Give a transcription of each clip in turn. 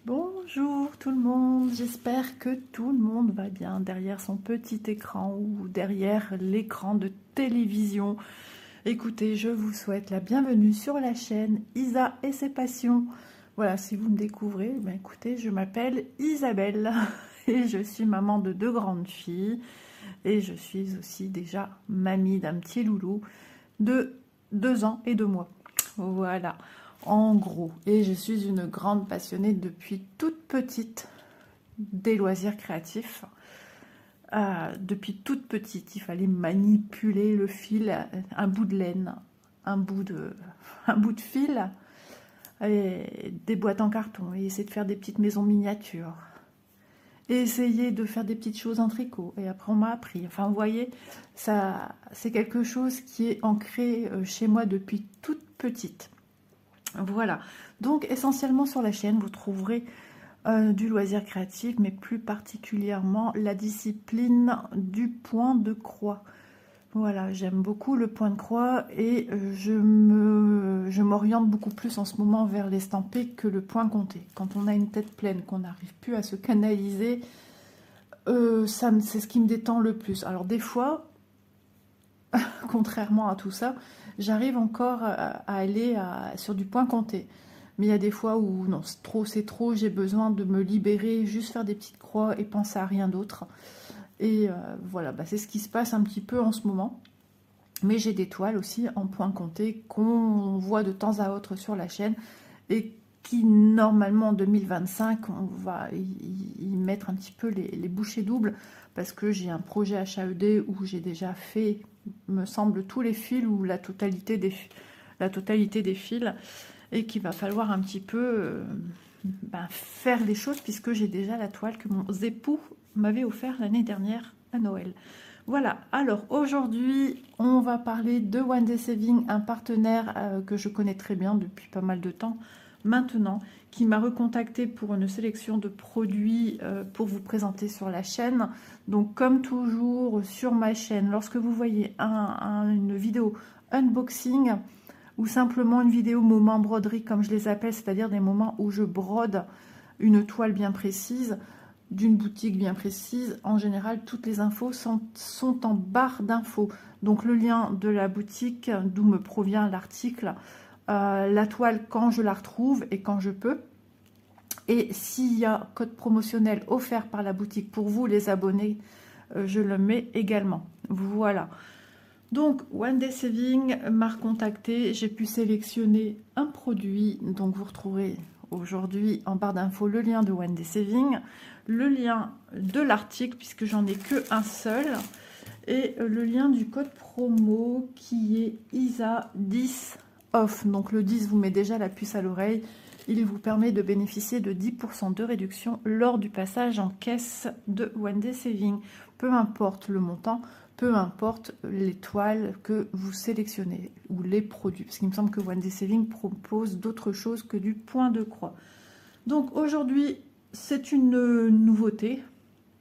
Bonjour tout le monde, j'espère que tout le monde va bien derrière son petit écran ou derrière l'écran de télévision. Écoutez, je vous souhaite la bienvenue sur la chaîne Isa et ses passions. Voilà, si vous me découvrez, ben écoutez, je m'appelle Isabelle et je suis maman de 2 grandes filles et je suis aussi déjà mamie d'un petit loulou de 2 ans et 2 mois. Voilà, en gros. Et je suis une grande passionnée depuis toute petite des loisirs créatifs. Depuis toute petite, il fallait manipuler le fil, un bout de laine, un bout de fil, et des boîtes en carton, et essayer de faire des petites maisons miniatures. Et essayer de faire des petites choses en tricot. Et après, on m'a appris. Enfin, vous voyez, ça, c'est quelque chose qui est ancré chez moi depuis toute petite. Voilà. Donc, essentiellement sur la chaîne, vous trouverez du loisir créatif, mais plus particulièrement la discipline du point de croix. Voilà, j'aime beaucoup le point de croix et je m'oriente beaucoup plus en ce moment vers l'estampé que le point compté. Quand on a une tête pleine, qu'on n'arrive plus à se canaliser, c'est ce qui me détend le plus. Alors des fois, contrairement à tout ça, j'arrive encore à aller sur du point compté. Mais il y a des fois où non, c'est trop, j'ai besoin de me libérer, juste faire des petites croix et penser à rien d'autre. Et voilà, c'est ce qui se passe un petit peu en ce moment. Mais j'ai des toiles aussi en point compté qu'on voit de temps à autre sur la chaîne et qui, normalement, en 2025, on va y mettre un petit peu les bouchées doubles parce que j'ai un projet HAED où j'ai déjà fait, me semble, tous les fils ou la totalité des fils et qu'il va falloir un petit peu faire les choses puisque j'ai déjà la toile que mon époux m'avait offert l'année dernière à Noël. Voilà, alors aujourd'hui, on va parler de One Day Saving, un partenaire que je connais très bien depuis pas mal de temps maintenant, qui m'a recontacté pour une sélection de produits pour vous présenter sur la chaîne. Donc comme toujours sur ma chaîne, lorsque vous voyez une vidéo unboxing ou simplement une vidéo moment broderie comme je les appelle, c'est-à-dire des moments où je brode une toile bien précise, d'une boutique bien précise, en général toutes les infos sont en barre d'infos, donc le lien de la boutique d'où me provient l'article, la toile quand je la retrouve et quand je peux, et s'il y a code promotionnel offert par la boutique pour vous les abonnés, je le mets également. Voilà, donc One Day Saving m'a recontacté, j'ai pu sélectionner un produit, donc vous retrouverez aujourd'hui en barre d'infos le lien de One Day Saving, le lien de l'article puisque j'en ai que un seul, et le lien du code promo qui est ISA 10 off. Donc le 10 vous met déjà la puce à l'oreille, il vous permet de bénéficier de 10% de réduction lors du passage en caisse de One Day Saving, peu importe le montant, peu importe les toiles que vous sélectionnez ou les produits, parce qu'il me semble que One Day Saving propose d'autres choses que du point de croix. Donc aujourd'hui, c'est une nouveauté.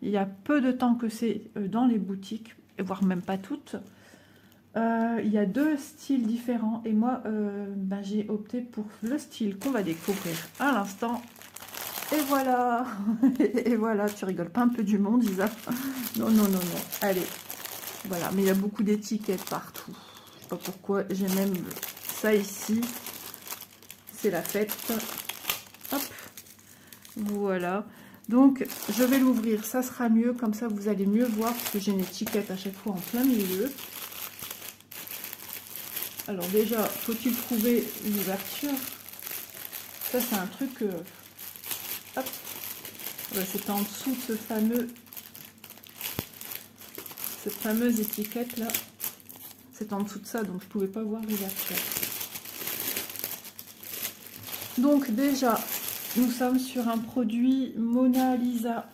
Il y a peu de temps que c'est dans les boutiques, voire même pas toutes. Il y a 2 styles différents et moi, j'ai opté pour le style qu'on va découvrir à l'instant. Et voilà. Et voilà, tu rigoles pas un peu du monde, Isa? Non, non, non, non. Allez. Voilà, mais il y a beaucoup d'étiquettes partout. Je sais pas pourquoi, j'ai même ça ici. C'est la fête. Hop. Voilà. Donc, je vais l'ouvrir. Ça sera mieux, comme ça vous allez mieux voir, parce que j'ai une étiquette à chaque fois en plein milieu. Alors déjà, faut-il trouver une ouverture? Ça, c'est un truc... hop. C'est en dessous de cette fameuse étiquette là, c'est en dessous de ça, donc je pouvais pas voir l'ouverture. Donc déjà, nous sommes sur un produit Mona Lisa.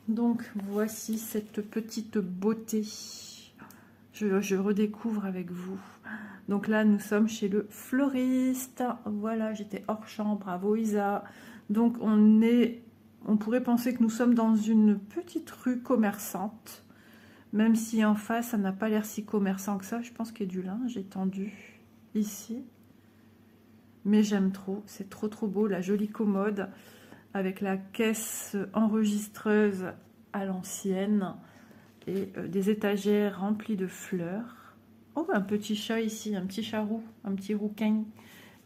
Donc voici cette petite beauté. Je redécouvre avec vous. Donc là, nous sommes chez le fleuriste. Voilà, j'étais hors champ, bravo Isa. Donc on pourrait penser que nous sommes dans une petite rue commerçante. Même si en face, ça n'a pas l'air si commerçant que ça. Je pense qu'il y a du linge étendu ici. Mais j'aime trop. C'est trop trop beau. La jolie commode. avec la caisse enregistreuse à l'ancienne et des étagères remplies de fleurs. Oh, un petit chat ici, un petit chat roux, un petit rouquin.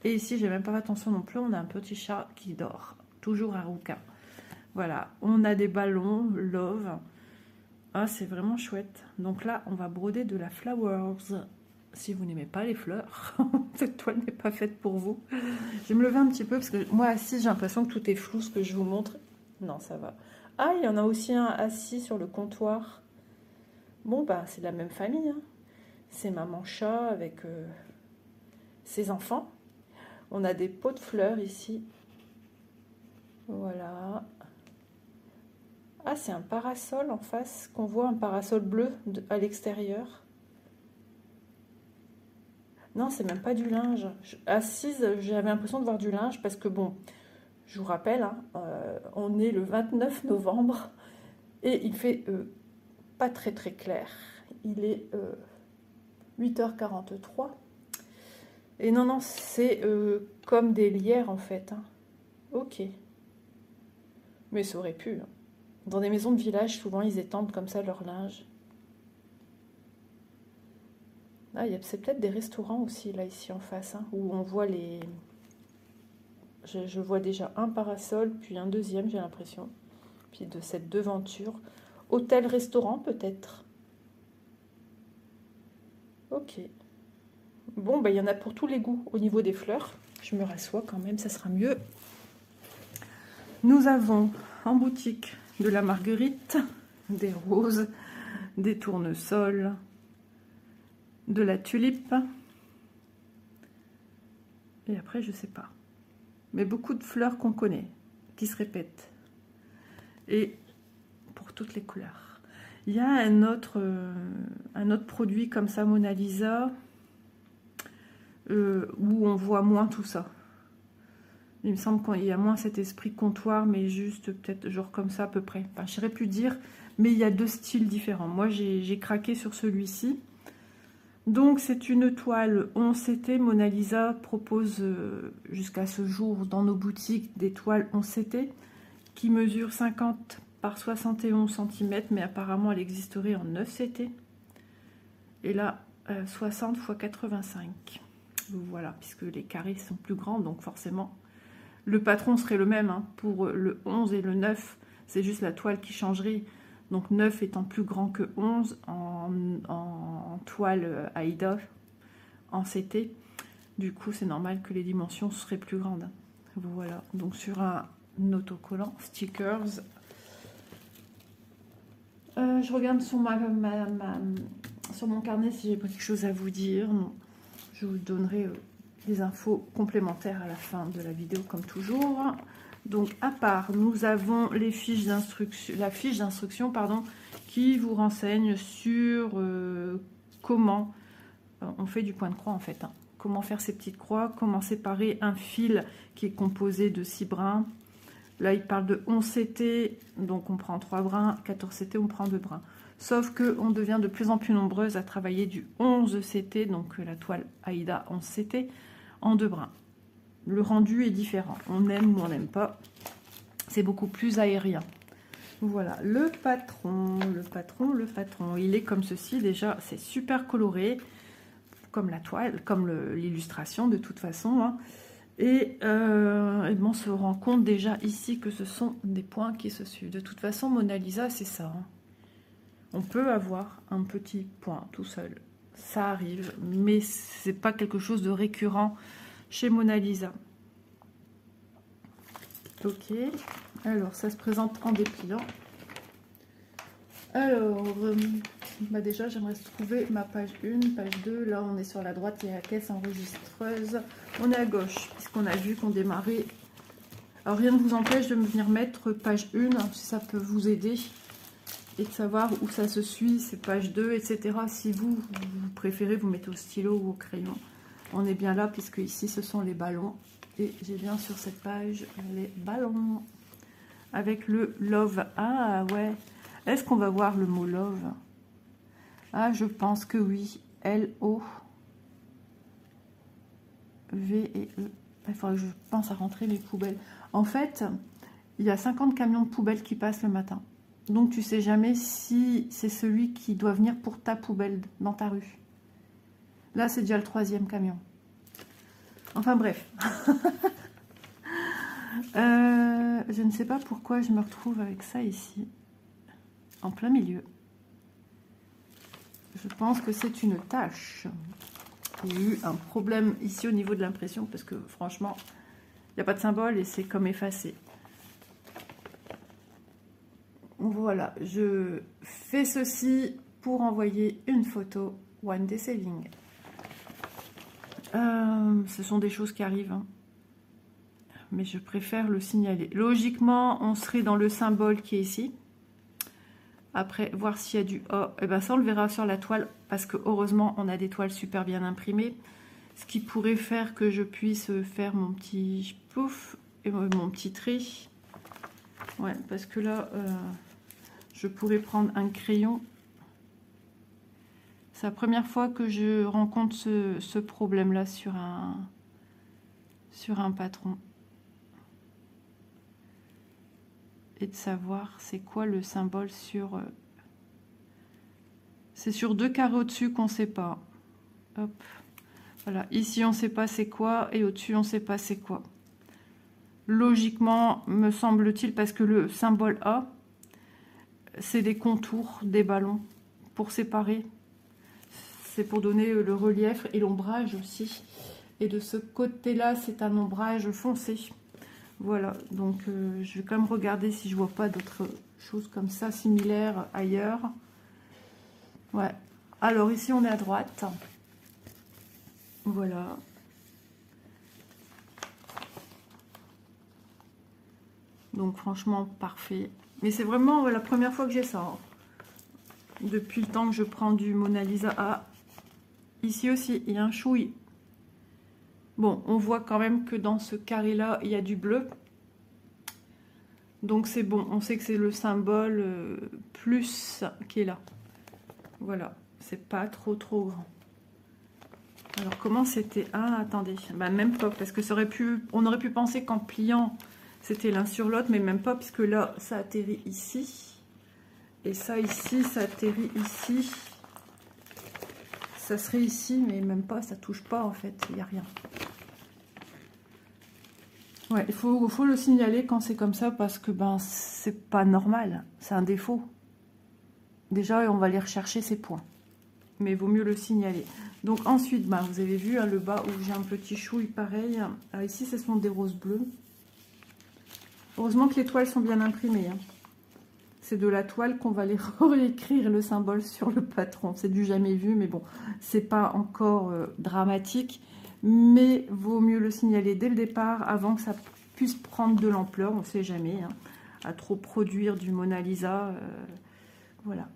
Et ici, j'ai même pas fait attention non plus, on a un petit chat qui dort, toujours un rouquin. Voilà, on a des ballons, love. Ah, c'est vraiment chouette. Donc là, on va broder de la flowers. Si vous n'aimez pas les fleurs, cette toile n'est pas faite pour vous. Je vais me lever un petit peu parce que moi, assis, j'ai l'impression que tout est flou ce que je vous montre. Non, ça va. Ah, il y en a aussi un assis sur le comptoir. Bon, bah, c'est de la même famille. Hein. C'est maman chat avec ses enfants. On a des pots de fleurs ici. Voilà. Ah, c'est un parasol en face qu'on voit, un parasol bleu à l'extérieur. Non, c'est même pas du linge. Assise, j'avais l'impression de voir du linge parce que bon, je vous rappelle, hein, on est le 29 novembre et il fait pas très très clair. Il est 8h43. Et non, non, c'est comme des lierres en fait. Hein. Ok. Mais ça aurait pu. Hein. Dans des maisons de village, souvent, ils étendent comme ça leur linge. Ah, c'est peut-être des restaurants aussi, là, ici en face, hein, où on voit les... Je vois déjà un parasol, puis un deuxième, j'ai l'impression. Puis de cette devanture. Hôtel-restaurant, peut-être. Ok. Bon, bah, il y en a pour tous les goûts au niveau des fleurs. Je me rassois quand même, ça sera mieux. Nous avons en boutique de la marguerite, des roses, des tournesols, de la tulipe. Et après, je sais pas. Mais beaucoup de fleurs qu'on connaît, qui se répètent. Et pour toutes les couleurs. Il y a un autre produit comme ça, Mona Lisa, où on voit moins tout ça. Il me semble qu'il y a moins cet esprit comptoir, mais juste peut-être genre comme ça à peu près. Enfin, je saurais plus dire, mais il y a deux styles différents. Moi, j'ai craqué sur celui-ci. Donc, c'est une toile 11CT. Mona Lisa propose jusqu'à ce jour dans nos boutiques des toiles 11CT qui mesurent 50 par 71 cm, mais apparemment elle existerait en 9CT. Et là, 60 x 85. Voilà, puisque les carrés sont plus grands, donc forcément... Le patron serait le même, hein, pour le 11 et le 9, c'est juste la toile qui changerait. Donc 9 étant plus grand que 11 en toile Aïda, en CT. Du coup, c'est normal que les dimensions seraient plus grandes. Voilà, donc sur un autocollant, stickers. Je regarde sur, sur mon carnet si j'ai pas quelque chose à vous dire. Non. Je vous donnerai... des infos complémentaires à la fin de la vidéo comme toujours. Donc à part, nous avons les fiches d'instruction, la fiche d'instruction pardon, qui vous renseigne sur comment on fait du point de croix en fait. Hein. Comment faire ces petites croix, comment séparer un fil qui est composé de 6 brins. Là il parle de 11 CT, donc on prend 3 brins, 14 CT on prend 2 brins. Sauf qu'on devient de plus en plus nombreuses à travailler du 11 CT, donc la toile Aïda 11 CT, en 2 brins. Le rendu est différent. On aime ou on n'aime pas. C'est beaucoup plus aérien. Voilà, le patron. Il est comme ceci. Déjà, c'est super coloré, comme la toile, comme l'illustration de toute façon. Hein. Et on se rend compte déjà ici que ce sont des points qui se suivent. De toute façon, Mona Lisa, c'est ça. Hein. On peut avoir un petit point tout seul. Ça arrive, mais c'est pas quelque chose de récurrent chez Mona Lisa. Ok, alors ça se présente en dépliant. Alors, bah déjà j'aimerais trouver ma page 1, page 2. Là on est sur la droite, il y a la caisse enregistreuse. On est à gauche, puisqu'on a vu qu'on démarrait. Alors rien ne vous empêche de me venir mettre page 1, si ça peut vous aider. Et de savoir où ça se suit, c'est page 2, etc. Si vous préférez, vous mettez au stylo ou au crayon. On est bien là, puisque ici, ce sont les ballons. Et j'ai bien sur cette page les ballons. Avec le love. Ah, ouais. Est-ce qu'on va voir le mot love? Ah, je pense que oui. L-O-V et E. Il faudrait que je pense à rentrer les poubelles. En fait, il y a 50 camions de poubelle qui passent le matin. Donc tu sais jamais si c'est celui qui doit venir pour ta poubelle dans ta rue. Là, c'est déjà le 3e camion. Enfin bref. Je ne sais pas pourquoi je me retrouve avec ça ici, en plein milieu. Je pense que c'est une tâche. Il y a eu un problème ici au niveau de l'impression, parce que franchement, il n'y a pas de symbole et c'est comme effacé. Voilà, je fais ceci pour envoyer une photo One Day Saving. Ce sont des choses qui arrivent, hein. Mais je préfère le signaler. Logiquement, on serait dans le symbole qui est ici. Après, voir s'il y a du A, et ben ça on le verra sur la toile, parce que heureusement, on a des toiles super bien imprimées. Ce qui pourrait faire que je puisse faire mon petit pouf et mon petit tri. Ouais, parce que là, je pourrais prendre un crayon. C'est la première fois que je rencontre ce problème-là sur un patron. Et de savoir c'est quoi le symbole sur... c'est sur 2 carrés au-dessus qu'on ne sait pas. Hop. Voilà, ici on ne sait pas c'est quoi et au-dessus on ne sait pas c'est quoi. Logiquement, me semble-t-il, parce que le symbole A, c'est des contours des ballons pour séparer. C'est pour donner le relief et l'ombrage aussi. Et de ce côté-là, c'est un ombrage foncé. Voilà, donc je vais quand même regarder si je vois pas d'autres choses comme ça, similaires ailleurs. Ouais, alors ici on est à droite. Voilà. Donc franchement, parfait. Mais c'est vraiment la première fois que j'ai ça, hein. Depuis le temps que je prends du Mona Lisa. Ah, ici aussi, il y a un chouille. Bon, on voit quand même que dans ce carré-là, il y a du bleu. Donc c'est bon, on sait que c'est le symbole plus qui est là. Voilà, c'est pas trop grand. Alors comment c'était? Ah, attendez, bah, même pas, parce que ça aurait pu, on aurait pu penser qu'en pliant, c'était l'un sur l'autre, mais même pas, puisque là, ça atterrit ici. Et ça ici, ça atterrit ici. Ça serait ici, mais même pas, ça touche pas en fait, il n'y a rien. Ouais, il faut le signaler quand c'est comme ça, parce que ben c'est pas normal, c'est un défaut. Déjà, on va aller rechercher ces points. Mais il vaut mieux le signaler. Donc ensuite, ben, vous avez vu hein, le bas où j'ai un petit chouille pareil. Alors, ici, ce sont des roses bleues. Heureusement que les toiles sont bien imprimées, hein. C'est de la toile qu'on va aller réécrire le symbole sur le patron. C'est du jamais vu, mais bon, c'est pas encore dramatique. Mais vaut mieux le signaler dès le départ avant que ça puisse prendre de l'ampleur. On ne sait jamais, hein, à trop produire du Mona Lisa. Voilà.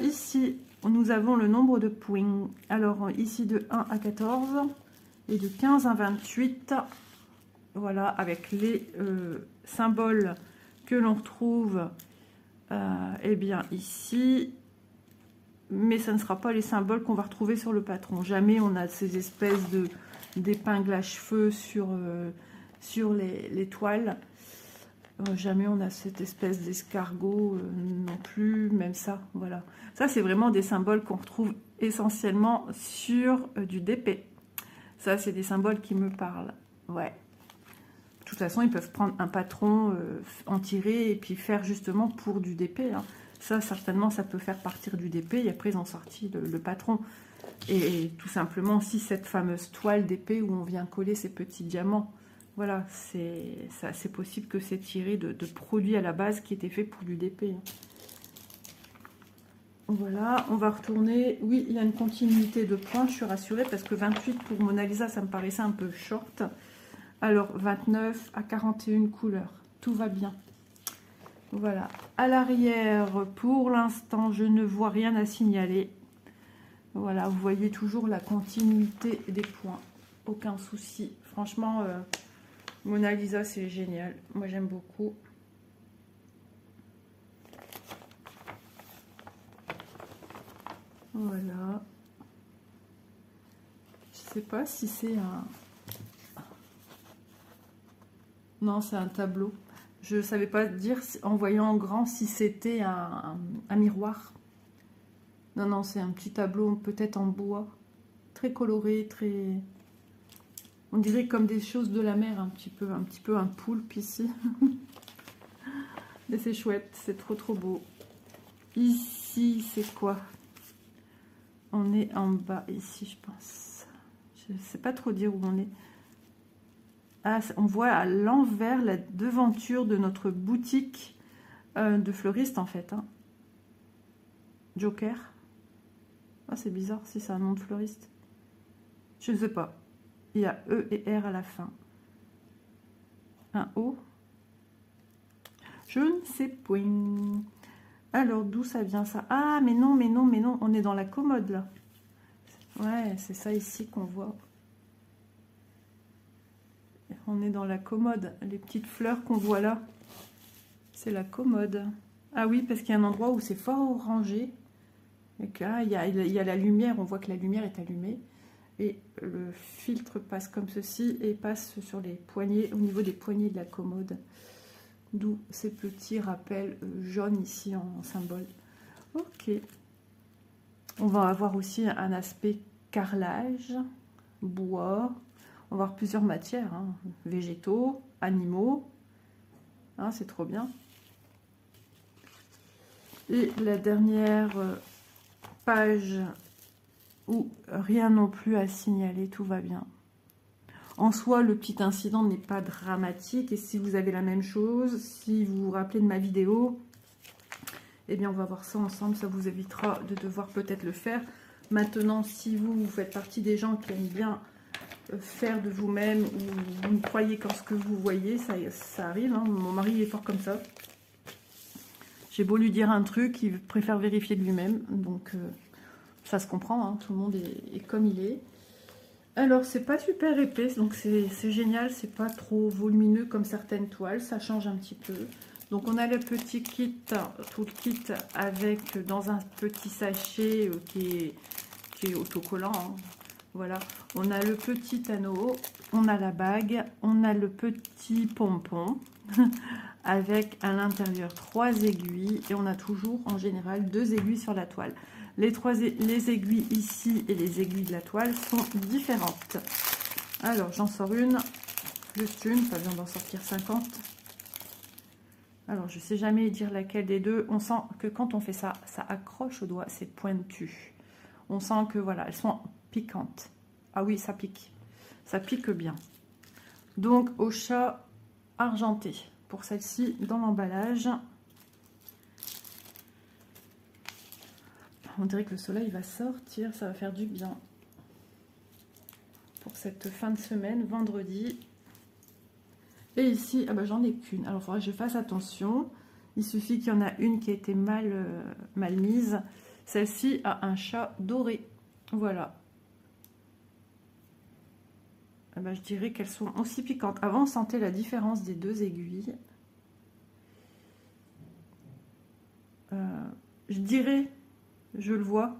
Ici, nous avons le nombre de points. Alors, ici de 1 à 14 et de 15 à 28. Voilà, avec les symboles que l'on retrouve eh bien ici, mais ça ne sera pas les symboles qu'on va retrouver sur le patron. Jamais on a ces espèces d'épingles à cheveux sur les toiles. Jamais on a cette espèce d'escargot non plus, même ça, voilà. Ça, c'est vraiment des symboles qu'on retrouve essentiellement sur du DP. Ça, c'est des symboles qui me parlent, ouais. De toute façon, ils peuvent prendre un patron, en tirer et puis faire justement pour du DP. Hein. Ça, certainement, ça peut faire partir du DP et après, ils ont sorti le patron. Et tout simplement aussi cette fameuse toile d'épée où on vient coller ces petits diamants. Voilà, c'est possible que c'est tiré de produits à la base qui étaient faits pour du DP. Hein. Voilà, on va retourner. Oui, il y a une continuité de points, je suis rassurée, parce que 28 pour Mona Lisa, ça me paraissait un peu short. Alors, 29 à 41 couleurs. Tout va bien. Voilà. À l'arrière, pour l'instant, je ne vois rien à signaler. Voilà, vous voyez toujours la continuité des points. Aucun souci. Franchement, Mona Lisa, c'est génial. Moi, j'aime beaucoup. Voilà. Je sais pas si c'est un... Non, c'est un tableau. Je ne savais pas dire en voyant en grand si c'était un miroir. Non, non, c'est un petit tableau peut-être en bois. Très coloré, très... On dirait comme des choses de la mer, un petit peu un poulpe ici. Mais c'est chouette, c'est trop trop beau. Ici, c'est quoi? On est en bas, ici, je pense. Je ne sais pas trop dire où on est. Ah, on voit à l'envers la devanture de notre boutique de fleuriste, en fait. Hein. Joker. Ah, c'est bizarre si c'est un nom de fleuriste. Je ne sais pas. Il y a E et R à la fin. Un O. Je ne sais point. Alors, d'où ça vient ça? Ah, mais non, mais non, mais non. On est dans la commode, là. Ouais, c'est ça ici qu'on voit. On est dans la commode. Les petites fleurs qu'on voit là, c'est la commode. Ah oui, parce qu'il y a un endroit où c'est fort orangé. Et que là, il y a la lumière. On voit que la lumière est allumée. Et le filtre passe comme ceci et passe sur les poignées, au niveau des poignées de la commode. D'où ces petits rappels jaunes ici en symbole. Ok. On va avoir aussi un aspect carrelage, bois. On va avoir plusieurs matières, hein, végétaux, animaux. Hein, c'est trop bien. Et la dernière page où rien non plus à signaler, tout va bien. En soi, le petit incident n'est pas dramatique. Et si vous avez la même chose, si vous vous rappelez de ma vidéo, eh bien, on va voir ça ensemble. Ça vous évitera de devoir peut-être le faire. Maintenant, si vous faites partie des gens qui aiment bien faire de vous-même ou vous ne croyez qu'en ce que vous voyez, ça arrive. Hein. Mon mari est fort comme ça. J'ai beau lui dire un truc, il préfère vérifier de lui-même. Donc, ça se comprend. Hein. Tout le monde est comme il est. Alors, c'est pas super épais, donc c'est génial. C'est pas trop volumineux comme certaines toiles. Ça change un petit peu. Donc, on a le petit kit, tout le kit avec dans un petit sachet qui est autocollant. Hein. Voilà, on a le petit anneau, on a la bague, on a le petit pompon avec à l'intérieur 3 aiguilles et on a toujours en général 2 aiguilles sur la toile. Les aiguilles ici et les aiguilles de la toile sont différentes. Alors j'en sors une, juste une, pas besoin d'en sortir 50. Alors je sais jamais dire laquelle des deux. On sent que quand on fait ça, ça accroche au doigt, c'est pointu. On sent que voilà, elles sont piquantes. Ah oui, ça pique. Ça pique bien. Donc, au chat argenté. Pour celle-ci, dans l'emballage. On dirait que le soleil va sortir. Ça va faire du bien. Pour cette fin de semaine, vendredi. Et ici, ah ben, j'en ai qu'une. Alors, il faudra que je fasse attention. Il suffit qu'il y en a une qui a été mal mise. Celle-ci a un chat doré. Voilà. Eh ben, je dirais qu'elles sont aussi piquantes. Avant, on sentait la différence des 2 aiguilles. Je dirais, je le vois,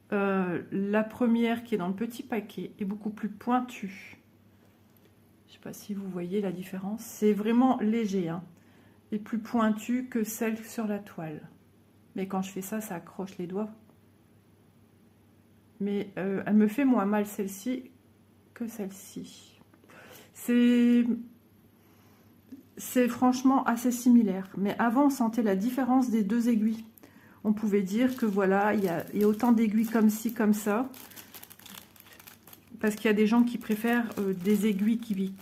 la première qui est dans le petit paquet est beaucoup plus pointue. Je ne sais pas si vous voyez la différence. C'est vraiment léger, hein, et plus pointu que celle sur la toile. Mais quand je fais ça, ça accroche les doigts. Mais elle me fait moins mal celle-ci que celle-ci. C'est franchement assez similaire. Mais avant, on sentait la différence des 2 aiguilles. On pouvait dire que voilà, il y a autant d'aiguilles comme ci, comme ça. Parce qu'il y a des gens qui préfèrent des aiguilles qui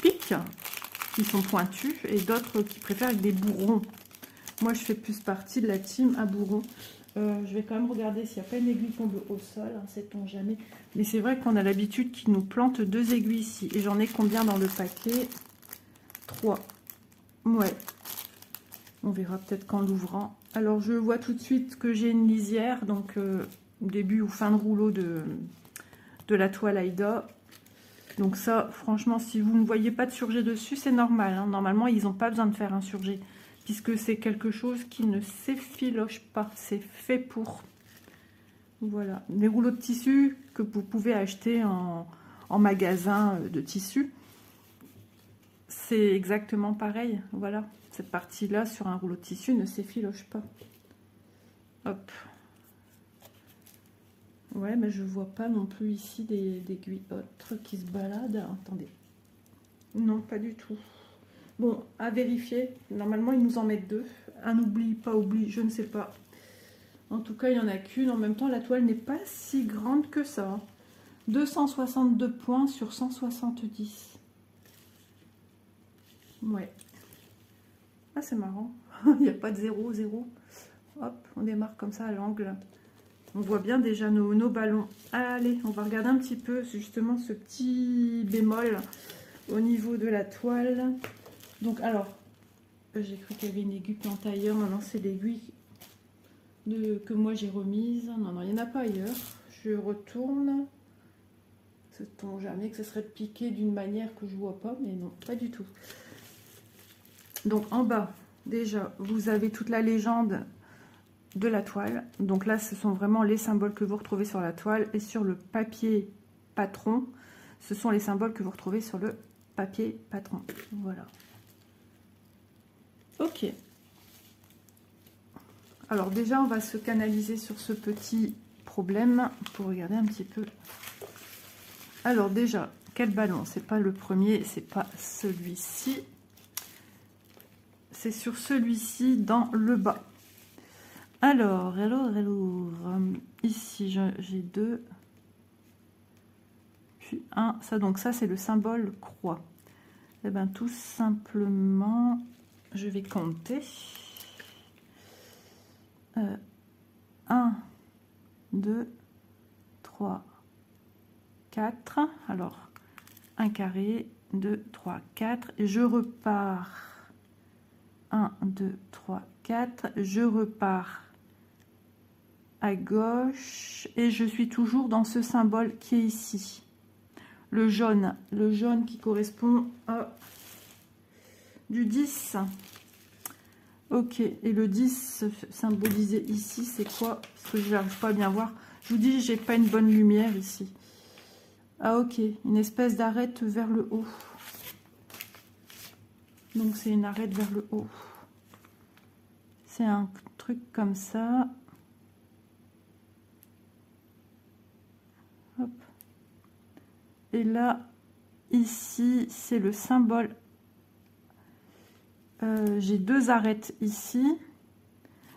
piquent, qui sont pointues, et d'autres qui préfèrent avec des bourrons. Moi, je fais plus partie de la team à bourrons. Je vais quand même regarder s'il n'y a pas une aiguille tombée au sol, hein, sait-on jamais. Mais c'est vrai qu'on a l'habitude qu'ils nous plantent 2 aiguilles ici. Et j'en ai combien dans le paquet? 3. Ouais. On verra peut-être qu'en l'ouvrant. Alors, je vois tout de suite que j'ai une lisière. Donc, début ou fin de rouleau de la toile Aida. Donc ça, franchement, si vous ne voyez pas de surjet dessus, c'est normal. Hein. Normalement, ils n'ont pas besoin de faire un surjet. Puisque c'est quelque chose qui ne s'effiloche pas. C'est fait pour. Voilà. Les rouleaux de tissu que vous pouvez acheter en en magasin de tissu. C'est exactement pareil. Voilà, cette partie-là sur un rouleau de tissu ne s'effiloche pas. Hop. Ouais, mais je vois pas non plus ici des aiguilles autres qui se baladent. Attendez. Non, pas du tout. Bon, à vérifier. Normalement, ils nous en mettent 2. Un oubli, pas oubli, je ne sais pas. En tout cas, il n'y en a qu'une. En même temps, la toile n'est pas si grande que ça. 262 points sur 170. Ouais. Ah, c'est marrant. Il n'y a pas de 0, 0. Hop, on démarre comme ça à l'angle. On voit bien déjà nos ballons. Allez, on va regarder un petit peu justement ce petit bémol au niveau de la toile. Donc, alors, j'ai cru qu'il y avait une aiguille plantée ailleurs. Non, non, c'est l'aiguille que moi j'ai remise. Non, non, il n'y en a pas ailleurs. Je retourne. Sait-on jamais que ce serait piqué d'une manière que je vois pas, mais non, pas du tout. Donc, en bas, déjà, vous avez toute la légende de la toile. Donc là, ce sont vraiment les symboles que vous retrouvez sur la toile. Et sur le papier patron, ce sont les symboles que vous retrouvez sur le papier patron. Voilà. Ok. Alors déjà, on va se canaliser sur ce petit problème pour regarder un petit peu. Alors déjà, quel ballon? C'est pas le premier, c'est pas celui-ci. C'est sur celui-ci dans le bas. Alors, ici j'ai 2, puis 1, ça donc ça c'est le symbole croix. Et bien tout simplement, je vais compter. 1, 2, 3, 4, alors un carré, 2, 3, 4, et je repars. 1, 2, 3, 4, je repars à gauche et je suis toujours dans ce symbole qui est ici, le jaune qui correspond à du 10. Ok, et le 10 symbolisé ici, c'est quoi? Parce que je n'arrive pas à bien voir. Je vous dis, j'ai pas une bonne lumière ici. Ah ok, une espèce d'arête vers le haut. Donc c'est une arête vers le haut. C'est un truc comme ça. Hop. Et là, ici, c'est le symbole. J'ai 2 arêtes ici.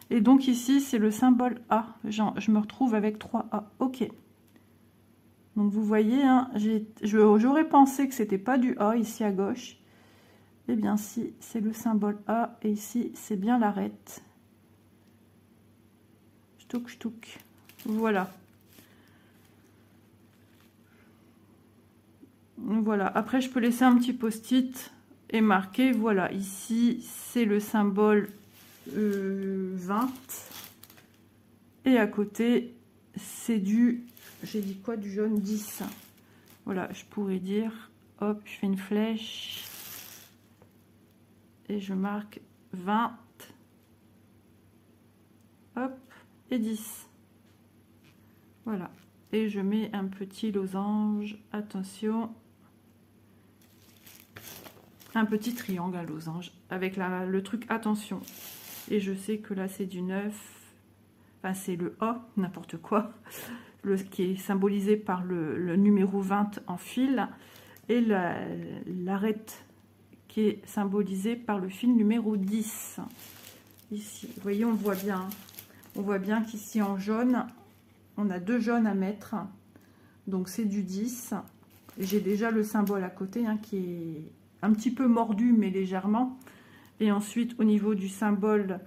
Et donc ici, c'est le symbole A. Je me retrouve avec 3 A. Ok. Donc vous voyez, hein, j'aurais pensé que c'était pas du A ici à gauche. Eh bien si, c'est le symbole A. Et ici, c'est bien l'arête. Chtouk, chtouk. Voilà. Voilà. Après, je peux laisser un petit post-it et marquer. Voilà. Ici, c'est le symbole 20. Et à côté, c'est du... J'ai dit quoi? Du jaune 10. Voilà. Je pourrais dire... Hop, je fais une flèche. Et je marque 20. Hop. Et 10. Voilà. Et je mets un petit losange. Attention. Un petit triangle à losange. Avec le truc attention. Et je sais que là, c'est du 9. Enfin, c'est le A, n'importe quoi. Qui est symbolisé par le numéro 20 en fil. Et l'arête qui est symbolisée par le fil numéro 10. Ici, vous voyez, on voit bien. On voit bien qu'ici, en jaune, on a 2 jaunes à mettre. Donc, c'est du 10. J'ai déjà le symbole à côté, hein, qui est un petit peu mordu, mais légèrement. Et ensuite, au niveau du symbole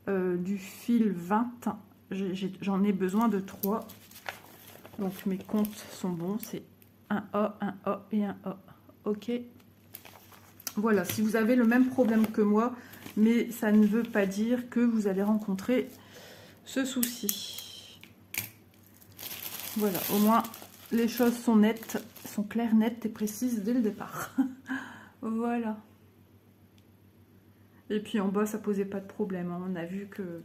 du fil 20, j'en ai besoin de 3. Donc, mes comptes sont bons. C'est un A et un A. Ok. Voilà, si vous avez le même problème que moi, mais ça ne veut pas dire que vous allez rencontrer ce souci. Voilà, au moins, les choses sont nettes, sont claires, nettes et précises dès le départ. Voilà. Et puis en bas, ça posait pas de problème. Hein. On a vu que...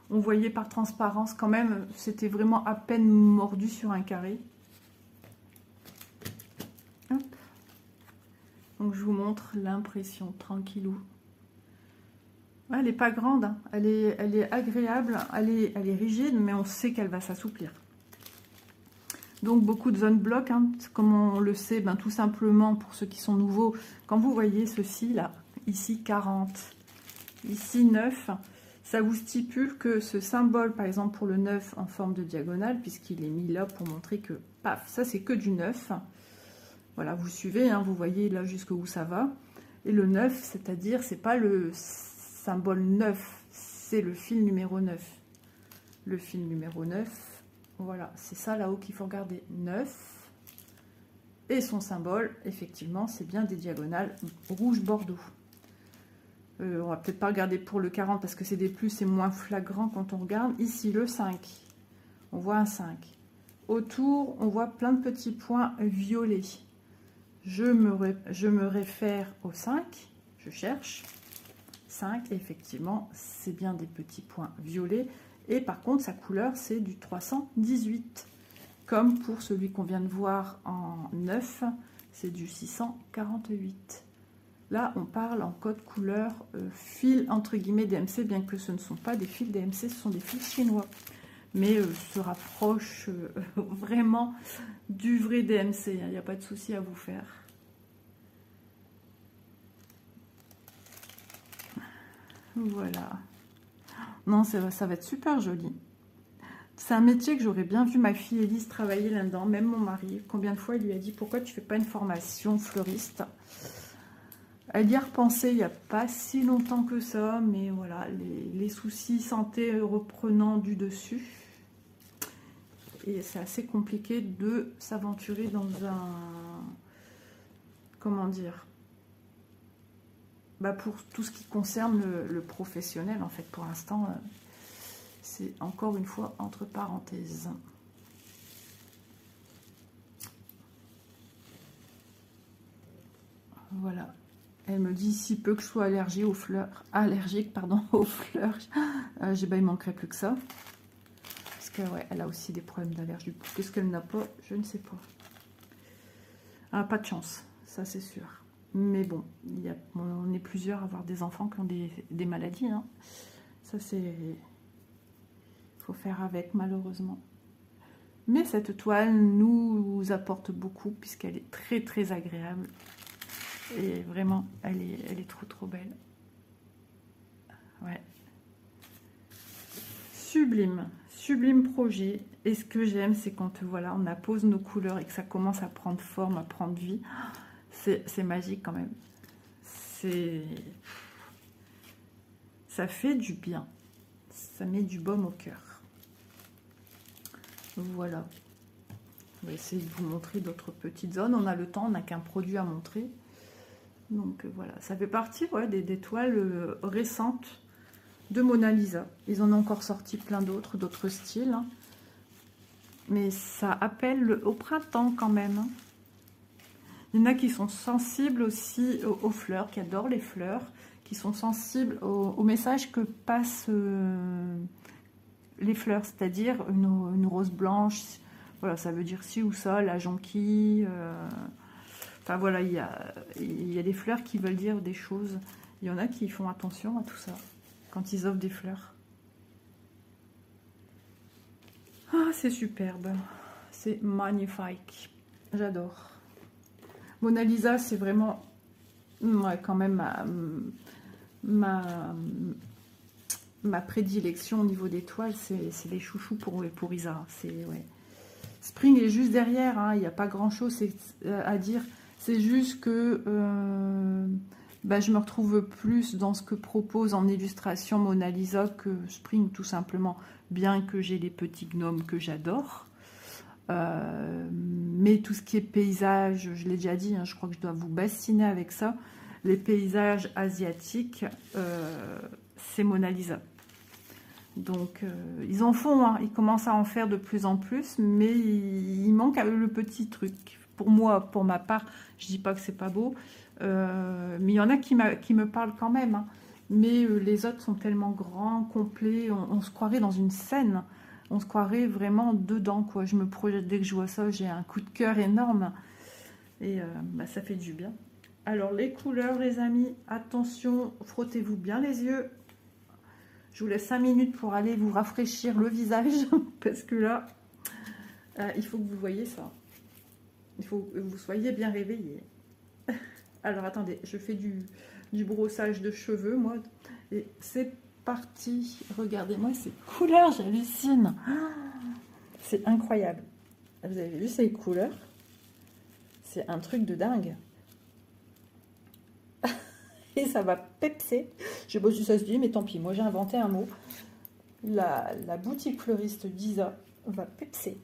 On voyait par transparence quand même, c'était vraiment à peine mordu sur un carré. Donc je vous montre l'impression, tranquillou. Ouais, elle n'est pas grande, hein. Elle est agréable, elle est rigide, mais on sait qu'elle va s'assouplir. Donc beaucoup de zones bloc, hein, comme on le sait, ben, tout simplement pour ceux qui sont nouveaux, quand vous voyez ceci là, ici 40, ici 9, ça vous stipule que ce symbole, par exemple pour le 9 en forme de diagonale, puisqu'il est mis là pour montrer que, paf, ça c'est que du 9. Voilà, vous suivez, hein, vous voyez là jusqu'où ça va. Et le 9, c'est-à-dire, c'est pas le symbole 9, c'est le fil numéro 9. Le fil numéro 9, voilà, c'est ça là-haut qu'il faut regarder, 9. Et son symbole, effectivement, c'est bien des diagonales rouge-bordeaux. On va peut-être pas regarder pour le 40 parce que c'est des plus, c'est moins flagrant quand on regarde. Ici, le 5, on voit un 5. Autour, on voit plein de petits points violets. Je me réfère au 5, je cherche. 5, et effectivement, c'est bien des petits points violets. Et par contre, sa couleur, c'est du 318. Comme pour celui qu'on vient de voir en 9, c'est du 648. Là, on parle en code couleur fil entre guillemets DMC, bien que ce ne sont pas des fils DMC, ce sont des fils chinois. Mais se rapproche vraiment du vrai DMC. Il n'y a pas de souci à vous faire. Voilà. Non, ça va être super joli. C'est un métier que j'aurais bien vu ma fille Élise travailler là-dedans, même mon mari. Combien de fois il lui a dit pourquoi tu fais pas une formation fleuriste? Elle y a repensé il n'y a pas si longtemps que ça, mais voilà, les soucis santé reprenant du dessus. Et c'est assez compliqué de s'aventurer dans un... Comment dire, bah pour tout ce qui concerne le professionnel, en fait, pour l'instant, c'est encore une fois entre parenthèses. Voilà. Elle me dit si peu que je sois allergique aux fleurs. Il manquerait plus que ça. Parce que ouais, elle a aussi des problèmes d'allergie. Qu'est-ce qu'elle n'a pas? Je ne sais pas. Ah, pas de chance, ça c'est sûr. Mais bon, on est plusieurs à avoir des enfants qui ont des maladies. Hein. Ça c'est... Il faut faire avec, malheureusement. Mais cette toile nous apporte beaucoup puisqu'elle est très très agréable. Et vraiment, elle est trop belle. Ouais. Sublime. Sublime projet. Et ce que j'aime, c'est quand voilà, on appose nos couleurs et que ça commence à prendre forme, à prendre vie. C'est magique quand même. Ça fait du bien. Ça met du baume au cœur. Voilà. On va essayer de vous montrer d'autres petites zones. On a le temps, on n'a qu'un produit à montrer. Donc voilà, ça fait partie ouais, des toiles récentes de Mona Lisa. Ils en ont encore sorti plein d'autres styles. Hein. Mais ça appelle au printemps quand même. Hein. Il y en a qui sont sensibles aussi aux fleurs, qui adorent les fleurs, qui sont sensibles au message que passent les fleurs, c'est-à-dire une rose blanche. Voilà, ça veut dire ci ou ça, la jonquille. Enfin voilà, il y a des fleurs qui veulent dire des choses. Il y en a qui font attention à tout ça quand ils offrent des fleurs. Ah, c'est superbe. C'est magnifique. J'adore. Mona Lisa, c'est vraiment ouais, quand même ma prédilection au niveau des toiles. C'est les chouchous pour Isa. Ouais. Spring est juste derrière. Hein, il n'y a pas grand-chose à dire. C'est juste que je me retrouve plus dans ce que propose en illustration Mona Lisa que Spring, tout simplement. Bien que j'ai les petits gnomes que j'adore. Mais tout ce qui est paysage, je l'ai déjà dit, hein, je crois que je dois vous bassiner avec ça. Les paysages asiatiques, c'est Mona Lisa. Donc, ils en font, hein, ils commencent à en faire de plus en plus, mais il manque le petit truc. Pour moi, pour ma part, je dis pas que c'est pas beau, mais il y en a qui me parlent quand même. Hein. Mais les autres sont tellement grands, complets, on se croirait dans une scène. On se croirait vraiment dedans, quoi. Je me projette dès que je vois ça, j'ai un coup de cœur énorme. Et ça fait du bien. Alors, les couleurs, les amis, attention, frottez-vous bien les yeux. Je vous laisse 5 minutes pour aller vous rafraîchir le visage, parce que là, il faut que vous voyez ça. Il faut que vous soyez bien réveillés. Alors, attendez, je fais du brossage de cheveux, moi. Et c'est parti. Regardez-moi ces couleurs, j'hallucine. C'est incroyable. Vous avez vu ces couleurs? C'est un truc de dingue. Et ça va pepser. Je sais pas si ça se dit, mais tant pis. Moi, j'ai inventé un mot. La boutique fleuriste d'Isa va pepser.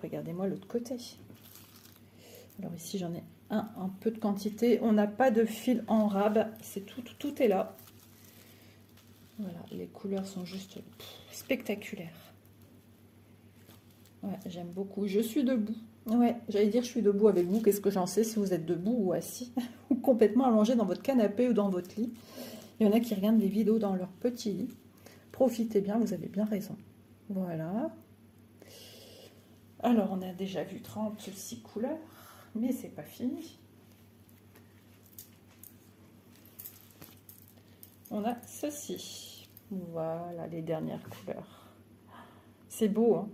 Regardez-moi l'autre côté. Alors ici, j'en ai un peu de quantité. On n'a pas de fil en rab. C'est tout est là. Voilà, les couleurs sont juste spectaculaires. Ouais, j'aime beaucoup. Je suis debout. Ouais, j'allais dire je suis debout avec vous. Qu'est-ce que j'en sais si vous êtes debout ou assis ou complètement allongé dans votre canapé ou dans votre lit. Il y en a qui regardent des vidéos dans leur petit lit. Profitez bien, vous avez bien raison. Voilà. Alors, on a déjà vu 36 couleurs, mais c'est pas fini. On a ceci. Voilà les dernières couleurs. C'est beau, hein?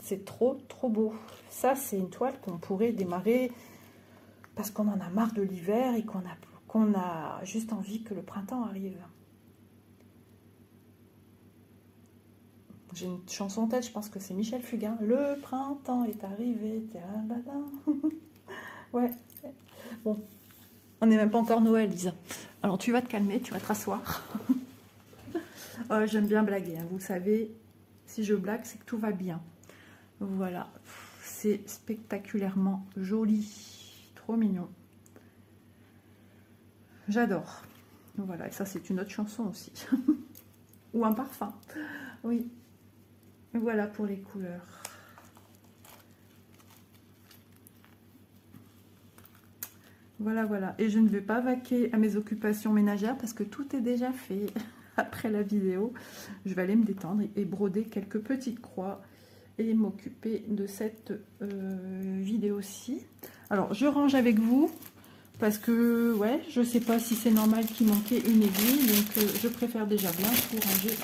C'est trop beau. Ça, c'est une toile qu'on pourrait démarrer parce qu'on en a marre de l'hiver et qu'on a juste envie que le printemps arrive. J'ai une chanson en tête, je pense que c'est Michel Fugain. Le printemps est arrivé. Ouais. Bon, on n'est même pas encore Noël, Lisa. Alors tu vas te calmer, tu vas te rasseoir. J'aime bien blaguer, hein. Vous savez, si je blague, c'est que tout va bien. Voilà, c'est spectaculairement joli, trop mignon. J'adore. Voilà, et ça c'est une autre chanson aussi. Ou un parfum. Oui. Voilà pour les couleurs. Voilà. Et je ne vais pas vaquer à mes occupations ménagères parce que tout est déjà fait. Après la vidéo, je vais aller me détendre et broder quelques petites croix et m'occuper de cette vidéo-ci. Alors, je range avec vous parce que, ouais, je sais pas si c'est normal qu'il manquait une aiguille, donc je préfère déjà bien tout ranger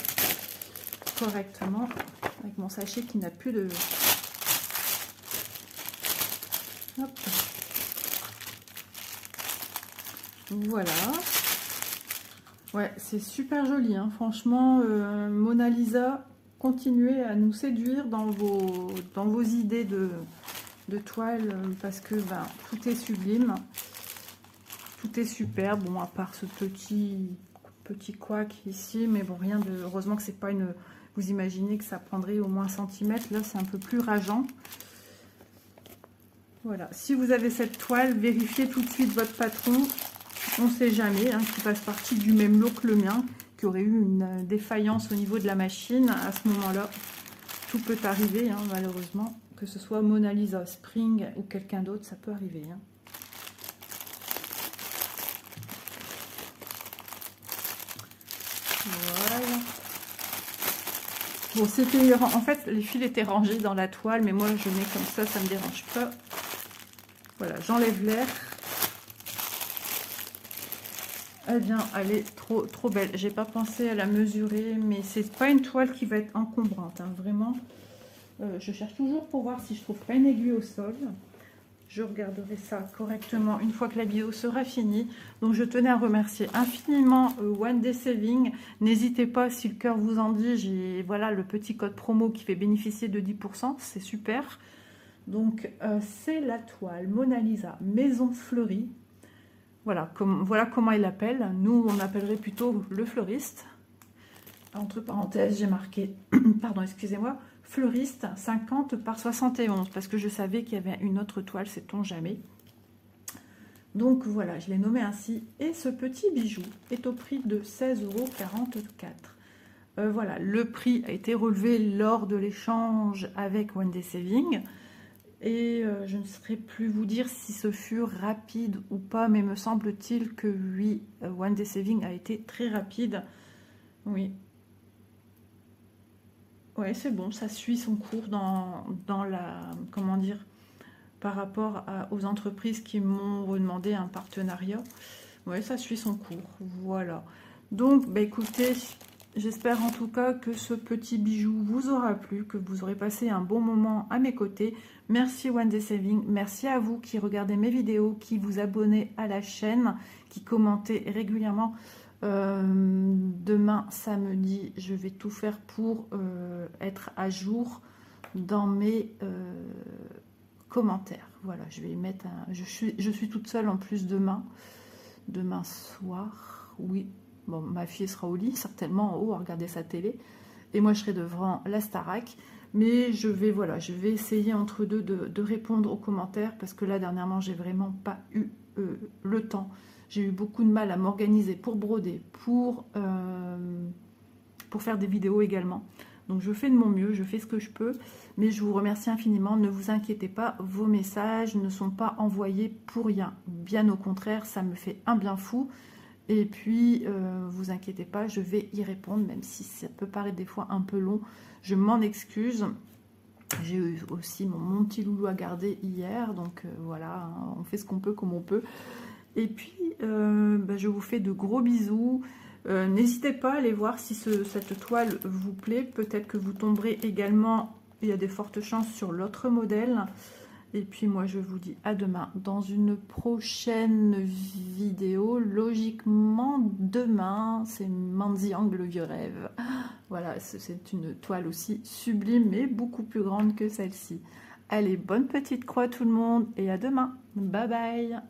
correctement avec mon sachet qui n'a plus de... Hop. Voilà. Ouais, c'est super joli, hein. Franchement, Mona Lisa, continuez à nous séduire dans vos idées de toile parce que ben, tout est sublime, tout est super. Bon, à part ce petit couac ici, mais bon, rien de... Heureusement que c'est pas une... Vous imaginez que ça prendrait au moins 1 centimètre, là c'est un peu plus rageant. Voilà, si vous avez cette toile, vérifiez tout de suite votre patron. On ne sait jamais, hein, qui fasse partie du même lot que le mien, qui aurait eu une défaillance au niveau de la machine. À ce moment-là, tout peut arriver, hein, malheureusement. Que ce soit Mona Lisa, Spring ou quelqu'un d'autre, ça peut arriver. Hein. Voilà. Bon, c'était... En fait, les fils étaient rangés dans la toile, mais moi, je mets comme ça me dérange pas. Voilà, j'enlève l'air. Eh bien, elle est trop belle. J'ai pas pensé à la mesurer, mais c'est pas une toile qui va être encombrante, hein, vraiment. Je cherche toujours pour voir si je trouve pas une aiguille au sol. Je regarderai ça correctement une fois que la vidéo sera finie. Donc, je tenais à remercier infiniment One Day Saving. N'hésitez pas, si le cœur vous en dit, j'ai voilà le petit code promo qui fait bénéficier de 10%. C'est super. Donc, c'est la toile Mona Lisa Maison Fleurie. Voilà comment il l'appelle. Nous, on appellerait plutôt le fleuriste. Entre parenthèses, j'ai marqué, pardon, excusez-moi, fleuriste 50 par 71, parce que je savais qu'il y avait une autre toile, sait-on jamais. Donc voilà, je l'ai nommé ainsi. Et ce petit bijou est au prix de 16,44 €. Voilà, le prix a été relevé lors de l'échange avec One Day Saving. Et je ne saurais plus vous dire si ce fut rapide ou pas, mais me semble-t-il que oui, One Day Saving a été très rapide. Oui. Ouais, c'est bon, ça suit son cours dans la... Comment dire? par rapport aux entreprises qui m'ont redemandé un partenariat. Ouais, ça suit son cours, voilà. Donc, bah, écoutez, j'espère en tout cas que ce petit bijou vous aura plu, que vous aurez passé un bon moment à mes côtés. Merci One Day Saving, merci à vous qui regardez mes vidéos, qui vous abonnez à la chaîne, qui commentez régulièrement. Demain, samedi, je vais tout faire pour être à jour dans mes commentaires. Voilà, je vais mettre je suis toute seule en plus demain soir, oui. Bon, ma fille sera au lit, certainement en haut, à regarder sa télé. Et moi, je serai devant la Starac. Mais je vais essayer entre deux de répondre aux commentaires. Parce que là, dernièrement, j'ai vraiment pas eu le temps. J'ai eu beaucoup de mal à m'organiser pour broder, pour faire des vidéos également. Donc, je fais de mon mieux, je fais ce que je peux. Mais je vous remercie infiniment. Ne vous inquiétez pas, vos messages ne sont pas envoyés pour rien. Bien au contraire, ça me fait un bien fou. Et puis, vous inquiétez pas, je vais y répondre, même si ça peut paraître des fois un peu long. Je m'en excuse. J'ai eu aussi mon petit loulou à garder hier. Donc, voilà, hein, on fait ce qu'on peut comme on peut. Et puis, je vous fais de gros bisous. N'hésitez pas à aller voir si cette toile vous plaît. Peut-être que vous tomberez également, il y a des fortes chances, sur l'autre modèle. Et puis moi, je vous dis à demain dans une prochaine vidéo. Logiquement, demain, c'est Manziang, le vieux rêve. Voilà, c'est une toile aussi sublime, mais beaucoup plus grande que celle-ci. Allez, bonne petite croix tout le monde et à demain. Bye bye.